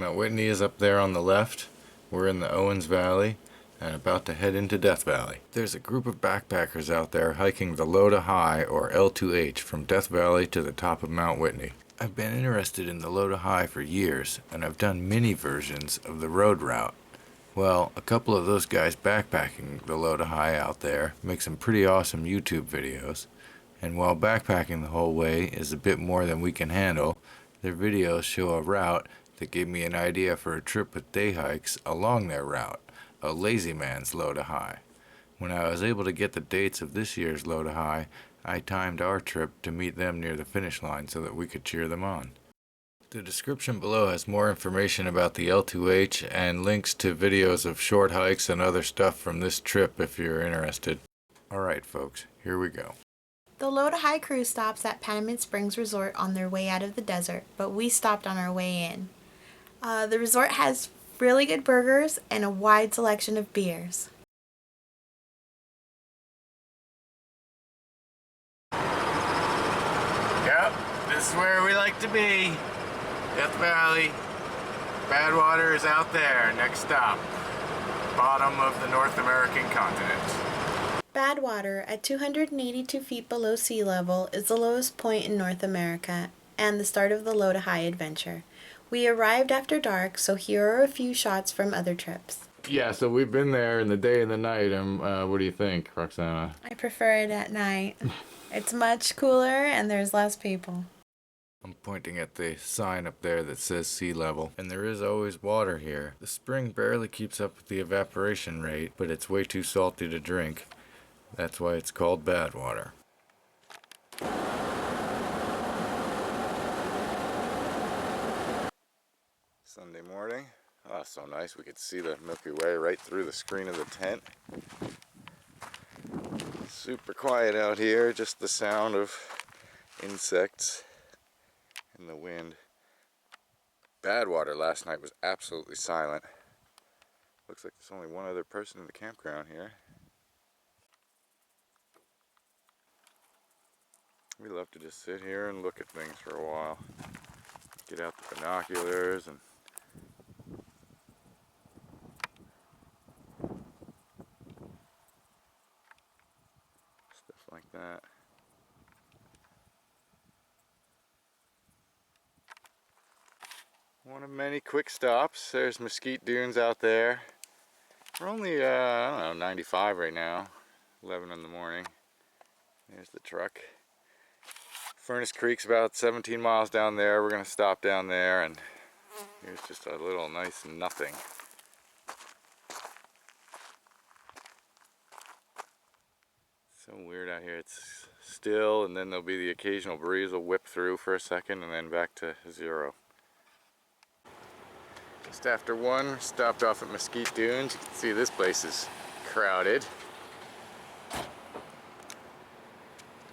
Mount Whitney is up there on the left. We're in the Owens Valley and about to head into Death Valley. There's a group of backpackers out there hiking the L2H or L2H from Death Valley to the top of Mount Whitney. I've been interested in the L2H for years, and I've done mini versions of the road route. Well, a couple of those guys backpacking the L2H out there make some pretty awesome YouTube videos, and while backpacking the whole way is a bit more than we can handle, their videos show a route that gave me an idea for a trip with day hikes along their route, a lazy man's L2H. When I was able to get the dates of this year's L2H, I timed our trip to meet them near the finish line so that we could cheer them on. The description below has more information about the L2H and links to videos of short hikes and other stuff from this trip if you're interested. Alright folks, here we go. The L2H crew stops at Panamint Springs Resort on their way out of the desert, but we stopped on our way in. The resort has really good burgers and a wide selection of beers. Yep, this is where we like to be. Death Valley. Badwater is out there. Next stop. Bottom of the North American continent. Badwater, at 282 feet below sea level, is the lowest point in North America and the start of the L2H adventure. We arrived after dark, so here are a few shots from other trips. Yeah, so we've been there in the day and the night, and what do you think, Roxana? I prefer it at night. It's much cooler and there's less people. I'm pointing at the sign up there that says sea level, and there is always water here. The spring barely keeps up with the evaporation rate, but it's way too salty to drink. That's why it's called Badwater. Sunday morning. Oh, so nice. We could see the Milky Way right through the screen of the tent. Super quiet out here, just the sound of insects and the wind. Badwater last night was absolutely silent. Looks like there's only one other person in the campground here. We love to just sit here and look at things for a while. Get out the binoculars and stuff like that. One of many quick stops. There's mesquite dunes out there. We're only, I don't know, 95 right now. 11 in the morning. There's the truck. Furnace Creek's about 17 miles down there. We're going to stop down there, and here's just a little nice nothing. So weird out here. It's still, and then there'll be the occasional breeze will whip through for a second and then back to zero. Just after 1, stopped off at Mesquite Dunes. You can see this place is crowded. A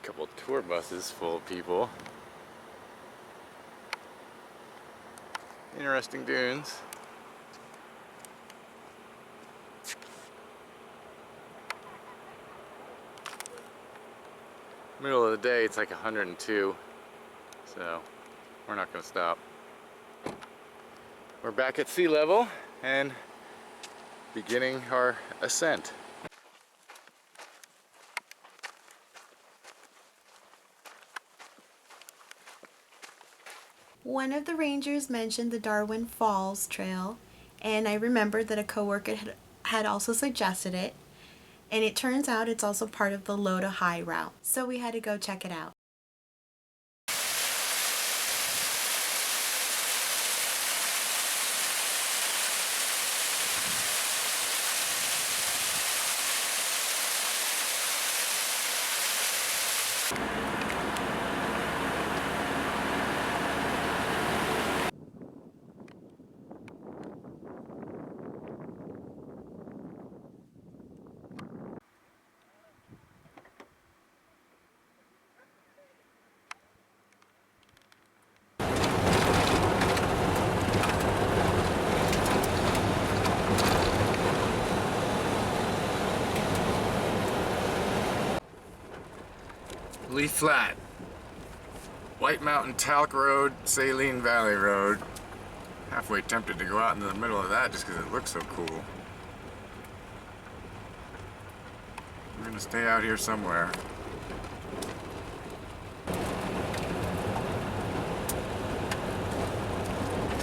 couple of tour buses full of people. Interesting dunes. Middle of the day, it's like 102, so we're not going to stop. We're back at sea level and beginning our ascent. One of the rangers mentioned the Darwin Falls Trail, and I remembered that a coworker had also suggested it, and it turns out it's also part of the L2H route, so we had to go check it out. Lee Flat, White Mountain Talc Road, Saline Valley Road. Halfway tempted to go out into the middle of that just because it looks so cool. We're gonna stay out here somewhere.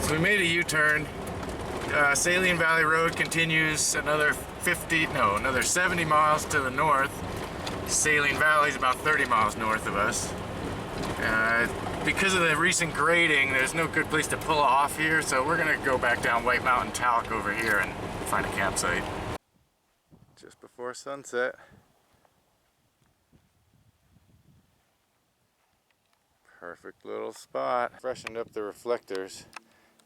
So we made a U-turn. Saline Valley Road continues another 70 miles to the north. Saline Valley is about 30 miles north of us. Because of the recent grading, there's no good place to pull off here, so we're gonna go back down White Mountain Talc over here and find a campsite. Just before sunset. Perfect little spot. Freshened up the reflectors,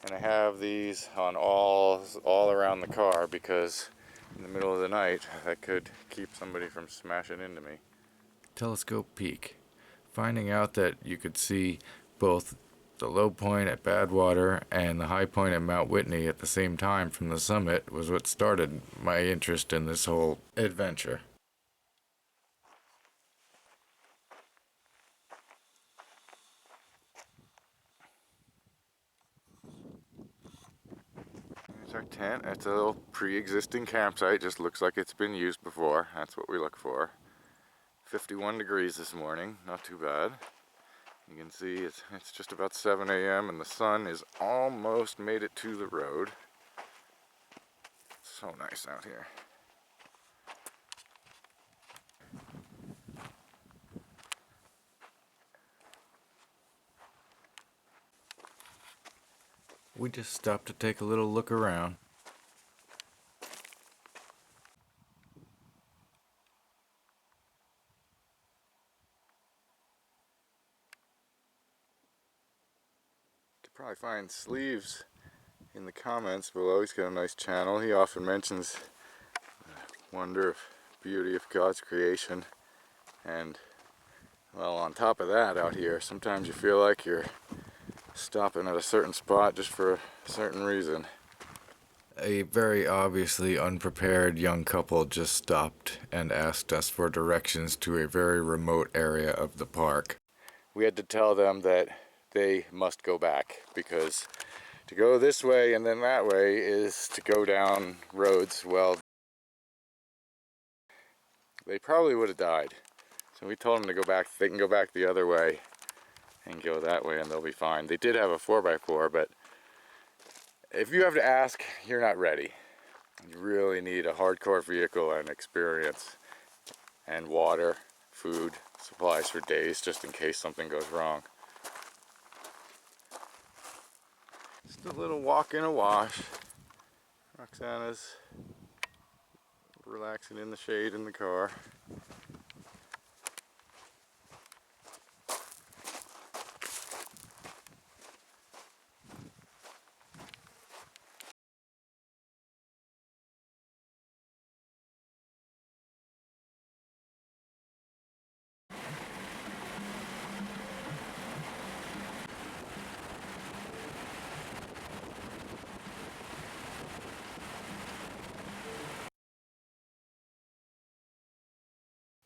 and I have these on all around the car because in the middle of the night that could keep somebody from smashing into me. Telescope peek. Finding out that you could see both the low point at Badwater and the high point at Mount Whitney at the same time from the summit was what started my interest in this whole adventure. There's our tent. It's a little pre-existing campsite, just looks like it's been used before. That's what we look for. 51 degrees this morning, not too bad. You can see it's just about 7 a.m. and the sun is almost made it to the road. So nice out here. We just stopped to take a little look around. Could probably find Sleeves in the comments below. He's got a nice channel. He often mentions the wonder of beauty of God's creation. And well, on top of that out here, sometimes you feel like you're stopping at a certain spot just for a certain reason. A very obviously unprepared young couple just stopped and asked us for directions to a very remote area of the park. We had to tell them that they must go back because to go this way and then that way is to go down roads, well, they probably would have died. So we told them to go back. They can go back the other way and go that way and they'll be fine. They did have a 4x4, but if you have to ask, you're not ready. You really need a hardcore vehicle and experience and water, food, supplies for days just in case something goes wrong. Just a little walk in a wash. Roxana's relaxing in the shade in the car.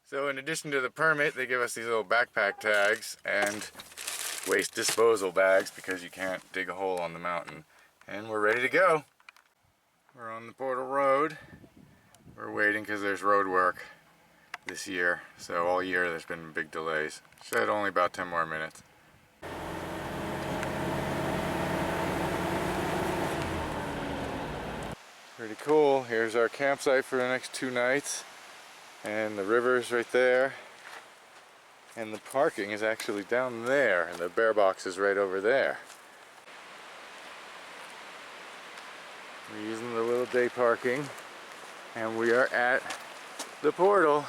So in addition to the permit, they give us these little backpack tags and waste disposal bags because you can't dig a hole on the mountain. And we're ready to go. We're on the Portal Road. We're waiting because there's road work this year. So all year there's been big delays. Said only about 10 more minutes. Pretty cool. Here's our campsite for the next 2 nights. And the river's right there. And the parking is actually down there. And the bear box is right over there. We're using the little day parking. And we are at the Portal.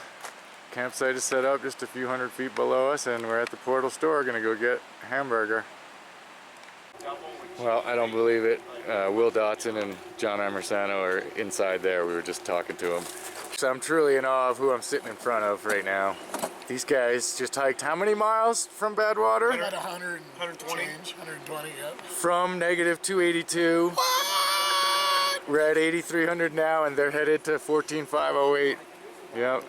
Campsite is set up just a few hundred feet below us. And we're at the Portal store gonna go get a hamburger. Well, I don't believe it. Will Dotson and John Amersano are inside there. We were just talking to them. So I'm truly in awe of who I'm sitting in front of right now. These guys just hiked how many miles from Badwater? About 120. 120, yep. From negative 282. What? We're at 8,300 now and they're headed to 14,508. Yep.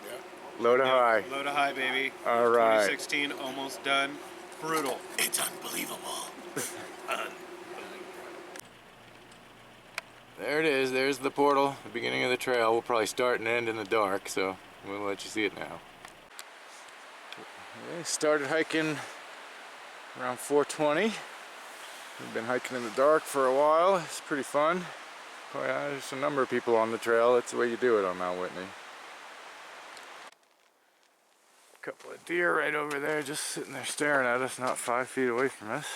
Low to high. Low to high, baby. All right. 2016, almost done. Brutal. It's unbelievable. There it is. There's the portal, the beginning of the trail. We'll probably start and end in the dark, so we'll let you see it now. Okay, started hiking around 4:20. We've been hiking in the dark for a while. It's pretty fun. Oh yeah, there's a number of people on the trail. That's the way you do it on Mount Whitney. A couple of deer right over there just sitting there staring at us, not 5 feet away from us.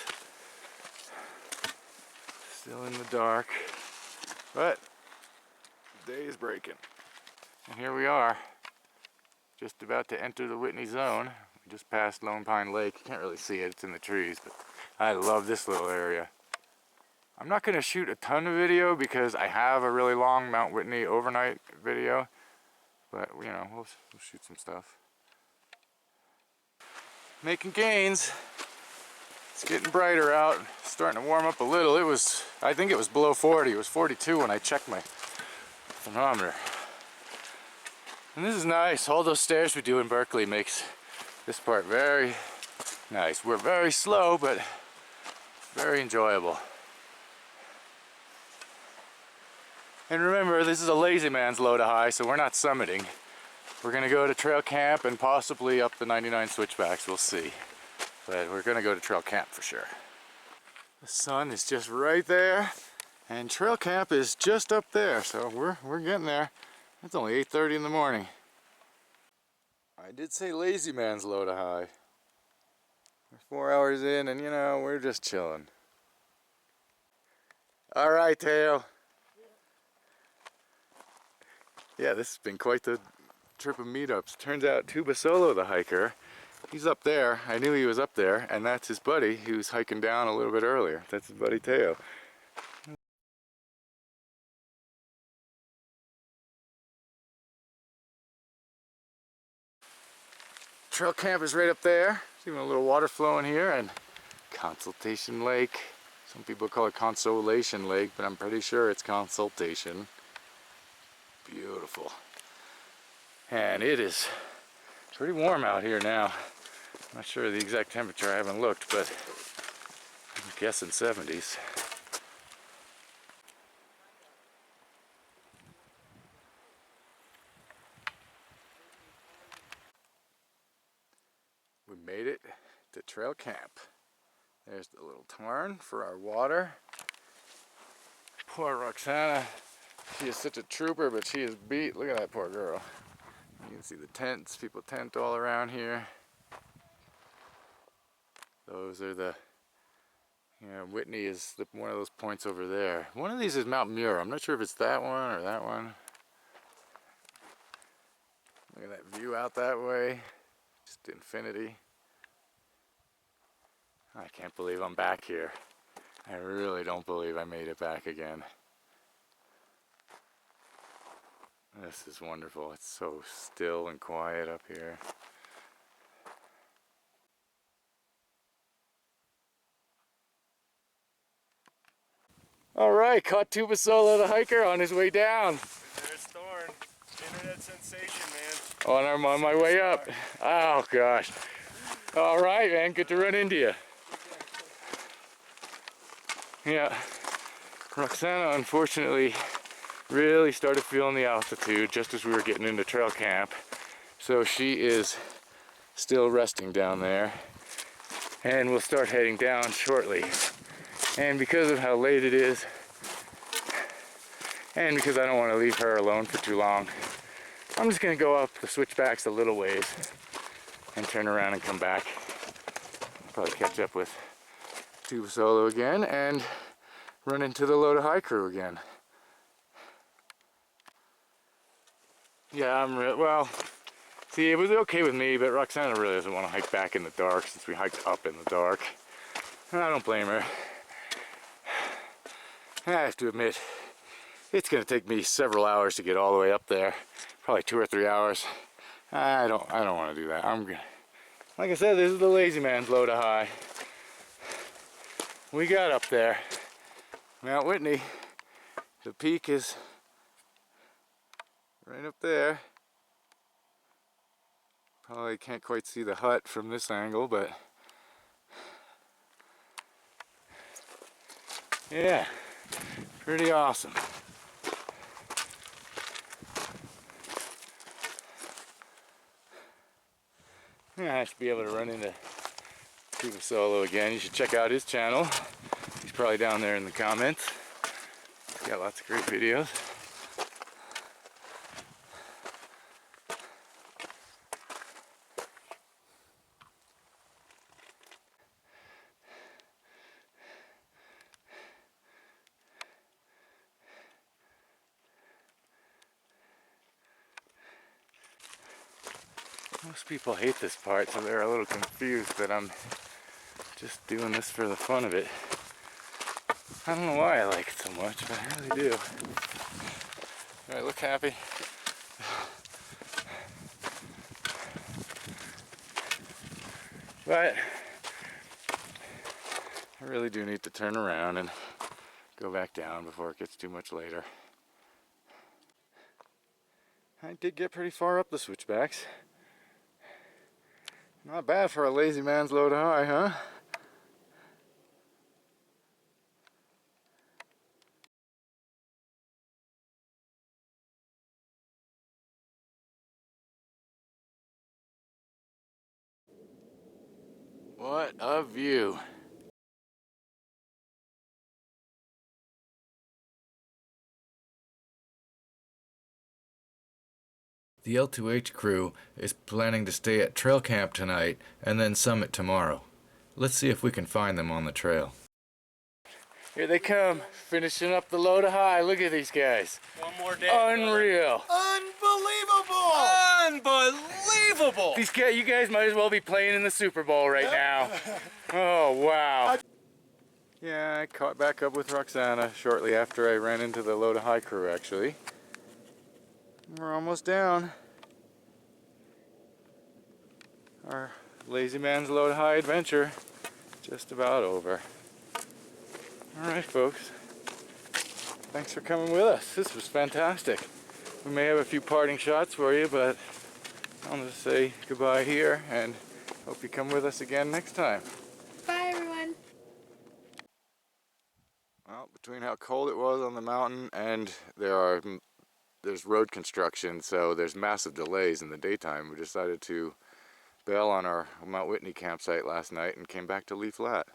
Still in the dark, but the day is breaking. And here we are, just about to enter the Whitney zone. We just passed Lone Pine Lake. You can't really see it, it's in the trees, but I love this little area. I'm not going to shoot a ton of video because I have a really long Mount Whitney overnight video, but you know, we'll shoot some stuff. Making gains. It's getting brighter out, starting to warm up a little. I think it was below 40. It was 42 when I checked my thermometer. And this is nice. All those stairs we do in Berkeley makes this part very nice. We're very slow, but very enjoyable. And remember, this is a lazy man's low to high, so we're not summiting. We're gonna go to trail camp and possibly up the 99 switchbacks, we'll see. But we're gonna go to trail camp for sure. The sun is just right there, and trail camp is just up there, so we're getting there. It's only 8:30 in the morning. I did say lazy man's low to high. We're 4 hours in, and you know, we're just chilling. All right, Teo. Yeah, this has been quite the trip of meetups. Turns out Tuba Solo, the hiker, he's up there. I knew he was up there, and that's his buddy who's hiking down a little bit earlier. That's his buddy Teo. Trail camp is right up there. There's even a little water flowing here, and Consultation Lake. Some people call it Consolation Lake, but I'm pretty sure it's Consultation. Beautiful. And it is pretty warm out here now. I'm not sure the exact temperature, I haven't looked, but I'm guessing 70s. We made it to trail camp. There's the little tarn for our water. Poor Roxana, she is such a trooper, but she is beat. Look at that poor girl. You can see the tents, people tent all around here. Those are the, Whitney is one of those points over there. One of these is Mount Muir. I'm not sure if it's that one or that one. Look at that view out that way. Just infinity. I can't believe I'm back here. I really don't believe I made it back again. This is wonderful. It's so still and quiet up here. All right, caught Tuba Solo, the hiker, on his way down. There's Thorn, internet sensation, man. On my way up. Oh gosh. All right, man. Good to run into you. Yeah, Roxana unfortunately really started feeling the altitude just as we were getting into trail camp. So she is still resting down there, and we'll start heading down shortly. And because of how late it is, and because I don't want to leave her alone for too long, I'm just going to go up the switchbacks a little ways and turn around and come back. Probably catch up with Tuba Solo again and run into the low to high crew again. Yeah, well, see, it was okay with me, but Roxana really doesn't want to hike back in the dark since we hiked up in the dark. And I don't blame her. I have to admit, it's going to take me several hours to get all the way up there. Probably 2 or 3 hours. I don't want to do that. Like I said, this is the lazy man's low to high. We got up there. Mount Whitney, the peak is right up there. Probably can't quite see the hut from this angle, but yeah, pretty awesome. Yeah, I should be able to run into Tuba Solo again. You should check out his channel. He's probably down there in the comments. He's got lots of great videos. Most people hate this part, so they're a little confused that I'm just doing this for the fun of it. I don't know why I like it so much, but I really do. Do I look happy? But I really do need to turn around and go back down before it gets too much later. I did get pretty far up the switchbacks. Not bad for a lazy man's low to high, huh? What a view. The L2H crew is planning to stay at trail camp tonight and then summit tomorrow. Let's see if we can find them on the trail. Here they come, finishing up the low to high. Look at these guys. One more day. Unreal. Unbelievable! Unbelievable! These guys, you guys might as well be playing in the Super Bowl right now. Oh, wow. Yeah, I caught back up with Roxana shortly after I ran into the low to high crew, actually. We're almost down. Our lazy man's low to high adventure just about over. Alright folks, thanks for coming with us. This was fantastic. We may have a few parting shots for you, but I'll just say goodbye here and hope you come with us again next time. Bye, everyone. Well, between how cold it was on the mountain and there's road construction, so there's massive delays in the daytime, we decided to bail on our Mount Whitney campsite last night and came back to Lee Flat.